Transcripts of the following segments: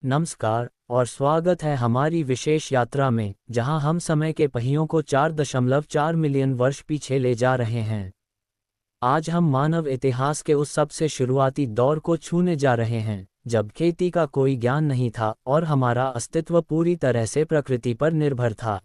नमस्कार और स्वागत है हमारी विशेष यात्रा में, जहां हम समय के पहियों को 4.4 मिलियन वर्ष पीछे ले जा रहे हैं। आज हम मानव इतिहास के उस सबसे शुरुआती दौर को छूने जा रहे हैं, जब खेती का कोई ज्ञान नहीं था और हमारा अस्तित्व पूरी तरह से प्रकृति पर निर्भर था।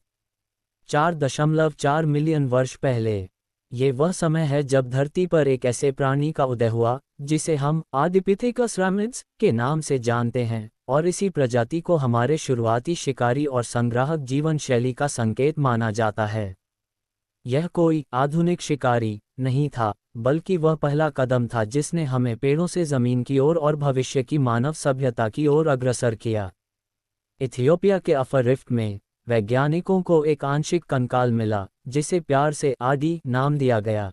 4.4 मिलियन वर्ष पहले, ये वह समय है जब धरती पर एक ऐसे प्राणी का उदय हुआ जिसे हम आदिपिथेकस रैमिड्स के नाम से जानते हैं, और इसी प्रजाति को हमारे शुरुआती शिकारी और संग्राहक जीवन शैली का संकेत माना जाता है। यह कोई आधुनिक शिकारी नहीं था, बल्कि वह पहला कदम था जिसने हमें पेड़ों से जमीन की ओर और भविष्य की मानव सभ्यता की ओर अग्रसर किया। इथियोपिया के अफर रिफ्ट में वैज्ञानिकों को एक आंशिक कंकाल मिला, जिसे प्यार से आडी नाम दिया गया।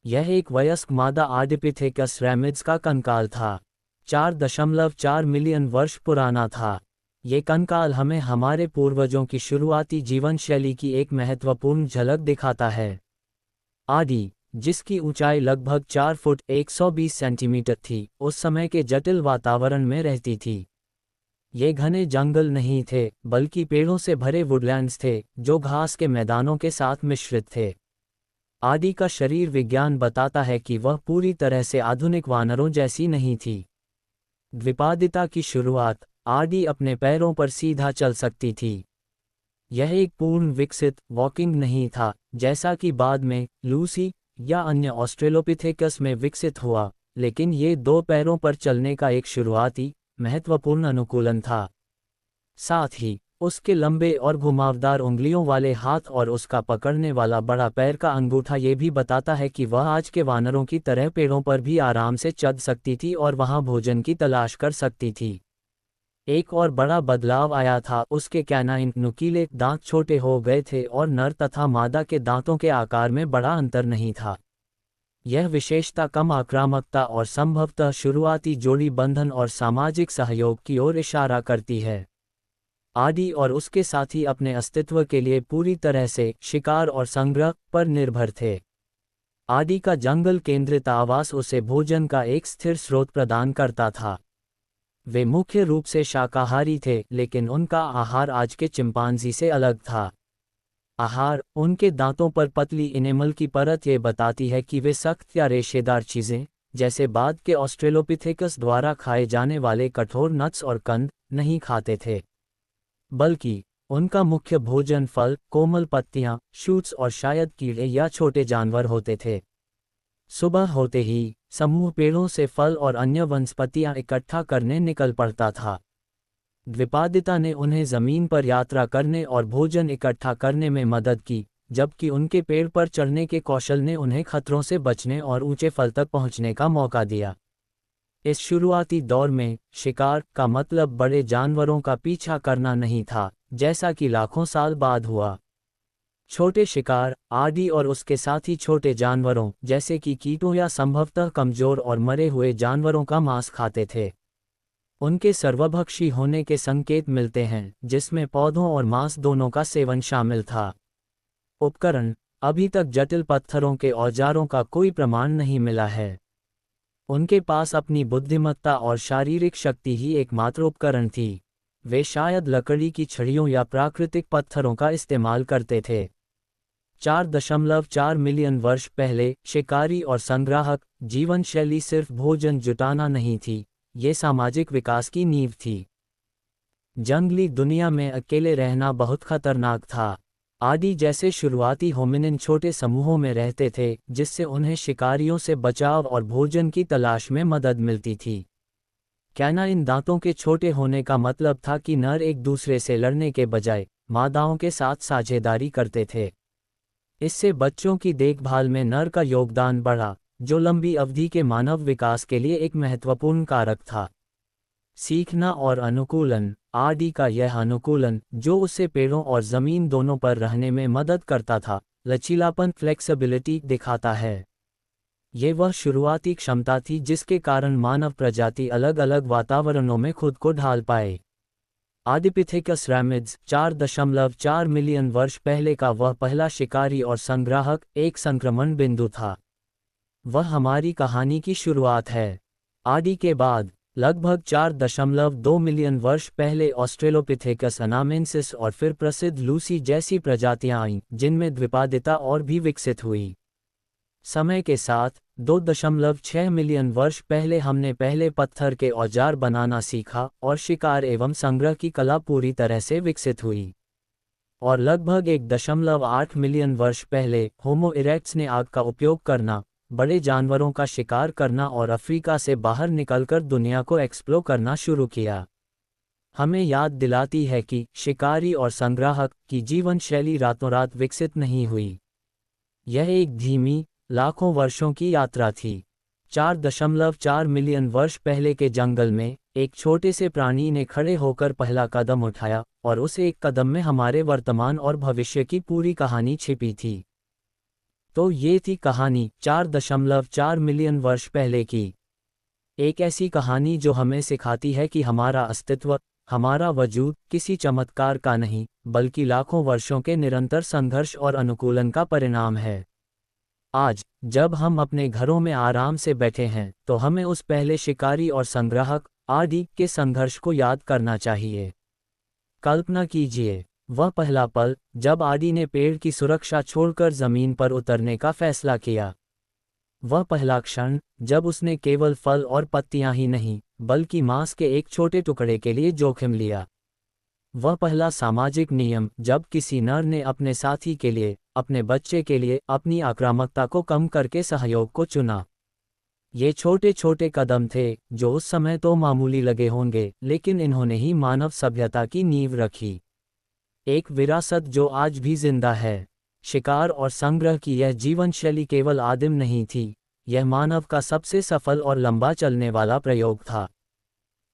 यह एक वयस्क मादा आदिपिथेकस रैमिड्स का कंकाल था, 4.4 मिलियन वर्ष पुराना था। ये कंकाल हमें हमारे पूर्वजों की शुरुआती जीवन शैली की एक महत्वपूर्ण झलक दिखाता है। आडी, जिसकी ऊंचाई लगभग 4 फुट 120 सेंटीमीटर थी, उस समय के जटिल वातावरण में रहती थी। ये घने जंगल नहीं थे, बल्कि पेड़ों से भरे वुडलैंड्स थे, जो घास के मैदानों के साथ मिश्रित थे। आदी का शरीर विज्ञान बताता है कि वह पूरी तरह से आधुनिक वानरों जैसी नहीं थी। द्विपादिता की शुरुआत, आदी अपने पैरों पर सीधा चल सकती थी। यह एक पूर्ण विकसित वॉकिंग नहीं था, जैसा कि बाद में लूसी या अन्य ऑस्ट्रेलोपिथेकस में विकसित हुआ, लेकिन ये दो पैरों पर चलने का एक शुरुआती महत्वपूर्ण अनुकूलन था। साथ ही उसके लंबे और घुमावदार उंगलियों वाले हाथ और उसका पकड़ने वाला बड़ा पैर का अंगूठा ये भी बताता है कि वह आज के वानरों की तरह पेड़ों पर भी आराम से चढ़ सकती थी और वहां भोजन की तलाश कर सकती थी। एक और बड़ा बदलाव आया था, उसके कैनाइन नुकीले दांत छोटे हो गए थे और नर तथा मादा के दांतों के आकार में बड़ा अंतर नहीं था। यह विशेषता कम आक्रामकता और संभवतः शुरुआती जोड़ी बंधन और सामाजिक सहयोग की ओर इशारा करती है। आदी और उसके साथी अपने अस्तित्व के लिए पूरी तरह से शिकार और संग्रह पर निर्भर थे। आदी का जंगल केंद्रित आवास उसे भोजन का एक स्थिर स्रोत प्रदान करता था। वे मुख्य रूप से शाकाहारी थे, लेकिन उनका आहार आज के चिंपांजी से अलग था। आहार, उनके दांतों पर पतली इनेमल की परत ये बताती है कि वे सख्त या रेशेदार चीज़ें, जैसे बाद के ऑस्ट्रेलोपिथेकस द्वारा खाए जाने वाले कठोर नट्स और कंद, नहीं खाते थे। बल्कि उनका मुख्य भोजन फल, कोमल पत्तियां, शूट्स और शायद कीड़े या छोटे जानवर होते थे। सुबह होते ही समूह पेड़ों से फल और अन्य वनस्पतियां इकट्ठा करने निकल पड़ता था। द्विपादिता ने उन्हें जमीन पर यात्रा करने और भोजन इकट्ठा करने में मदद की, जबकि उनके पेड़ पर चढ़ने के कौशल ने उन्हें खतरों से बचने और ऊंचे फल तक पहुंचने का मौका दिया। इस शुरुआती दौर में शिकार का मतलब बड़े जानवरों का पीछा करना नहीं था, जैसा कि लाखों साल बाद हुआ। छोटे शिकार, आदी और उसके साथी छोटे जानवरों जैसे कि कीटों या संभवतः कमजोर और मरे हुए जानवरों का मांस खाते थे। उनके सर्वभक्षी होने के संकेत मिलते हैं, जिसमें पौधों और मांस दोनों का सेवन शामिल था। उपकरण, अभी तक जटिल पत्थरों के औजारों का कोई प्रमाण नहीं मिला है। उनके पास अपनी बुद्धिमत्ता और शारीरिक शक्ति ही एकमात्र उपकरण थी। वे शायद लकड़ी की छड़ियों या प्राकृतिक पत्थरों का इस्तेमाल करते थे। 4.4 मिलियन वर्ष पहले शिकारी और संग्राहक जीवन शैली सिर्फ भोजन जुटाना नहीं थी, ये सामाजिक विकास की नींव थी। जंगली दुनिया में अकेले रहना बहुत खतरनाक था। आदी जैसे शुरुआती होमिनिन छोटे समूहों में रहते थे, जिससे उन्हें शिकारियों से बचाव और भोजन की तलाश में मदद मिलती थी। कैनाइन दांतों के छोटे होने का मतलब था कि नर एक दूसरे से लड़ने के बजाय मादाओं के साथ साझेदारी करते थे। इससे बच्चों की देखभाल में नर का योगदान बढ़ा, जो लंबी अवधि के मानव विकास के लिए एक महत्वपूर्ण कारक था। सीखना और अनुकूलन, आदी का यह अनुकूलन, जो उसे पेड़ों और जमीन दोनों पर रहने में मदद करता था, लचीलापन फ्लेक्सिबिलिटी दिखाता है। ये वह शुरुआती क्षमता थी जिसके कारण मानव प्रजाति अलग अलग वातावरणों में खुद को ढाल पाए। आदिपिथेकस रैमिड्स 4.4 मिलियन वर्ष पहले का वह पहला शिकारी और संग्राहक एक संक्रमण बिंदु था। वह हमारी कहानी की शुरुआत है। आदि के बाद लगभग 4.2 मिलियन वर्ष पहले ऑस्ट्रेलोपिथेकस अनामेंसिस और फिर प्रसिद्ध लूसी जैसी प्रजातियां आईं, जिनमें द्विपादिता और भी विकसित हुई। समय के साथ 2.6 मिलियन वर्ष पहले हमने पहले पत्थर के औजार बनाना सीखा और शिकार एवं संग्रह की कला पूरी तरह से विकसित हुई। और लगभग 1.8 मिलियन वर्ष पहले होमो इरेक्ट्स ने आग का उपयोग करना, बड़े जानवरों का शिकार करना और अफ्रीका से बाहर निकलकर दुनिया को एक्सप्लोर करना शुरू किया। हमें याद दिलाती है कि शिकारी और संग्राहक की जीवन शैली रातों रात विकसित नहीं हुई। यह एक धीमी, लाखों वर्षों की यात्रा थी। 4.4 मिलियन वर्ष पहले के जंगल में एक छोटे से प्राणी ने खड़े होकर पहला कदम उठाया, और उस एक कदम में हमारे वर्तमान और भविष्य की पूरी कहानी छिपी थी। तो ये थी कहानी 4.4 मिलियन वर्ष पहले की। एक ऐसी कहानी जो हमें सिखाती है कि हमारा अस्तित्व, हमारा वजूद किसी चमत्कार का नहीं, बल्कि लाखों वर्षों के निरंतर संघर्ष और अनुकूलन का परिणाम है। आज, जब हम अपने घरों में आराम से बैठे हैं, तो हमें उस पहले शिकारी और संग्राहक आदि के संघर्ष को याद करना चाहिए। कल्पना कीजिए, वह पहला पल जब आदि ने पेड़ की सुरक्षा छोड़कर जमीन पर उतरने का फैसला किया। वह पहला क्षण जब उसने केवल फल और पत्तियां ही नहीं, बल्कि मांस के एक छोटे टुकड़े के लिए जोखिम लिया। वह पहला सामाजिक नियम जब किसी नर ने अपने साथी के लिए, अपने बच्चे के लिए अपनी आक्रामकता को कम करके सहयोग को चुना। ये छोटे छोटे कदम थे जो उस समय तो मामूली लगे होंगे, लेकिन इन्होंने ही मानव सभ्यता की नींव रखी। एक विरासत जो आज भी जिंदा है। शिकार और संग्रह की यह जीवन शैली केवल आदिम नहीं थी, यह मानव का सबसे सफल और लंबा चलने वाला प्रयोग था।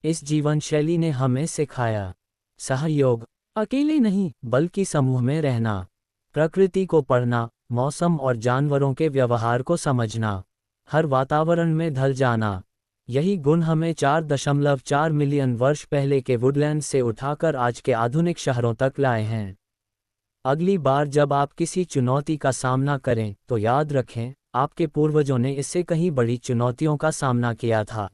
इस जीवन शैली ने हमें सिखाया सहयोग, अकेले नहीं बल्कि समूह में रहना, प्रकृति को पढ़ना, मौसम और जानवरों के व्यवहार को समझना, हर वातावरण में ढल जाना। यही गुण हमें 4.4 मिलियन वर्ष पहले के वुडलैंड से उठाकर आज के आधुनिक शहरों तक लाए हैं। अगली बार जब आप किसी चुनौती का सामना करें, तो याद रखें, आपके पूर्वजों ने इससे कहीं बड़ी चुनौतियों का सामना किया था।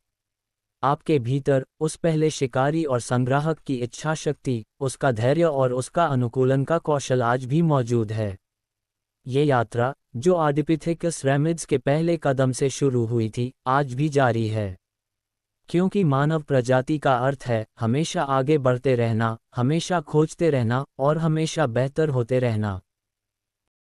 आपके भीतर उस पहले शिकारी और संग्राहक की इच्छा शक्ति, उसका धैर्य और उसका अनुकूलन का कौशल आज भी मौजूद है। ये यात्रा, जो आडिपिथेकस रैमिड्स के पहले कदम से शुरू हुई थी, आज भी जारी है। क्योंकि मानव प्रजाति का अर्थ है हमेशा आगे बढ़ते रहना, हमेशा खोजते रहना और हमेशा बेहतर होते रहना।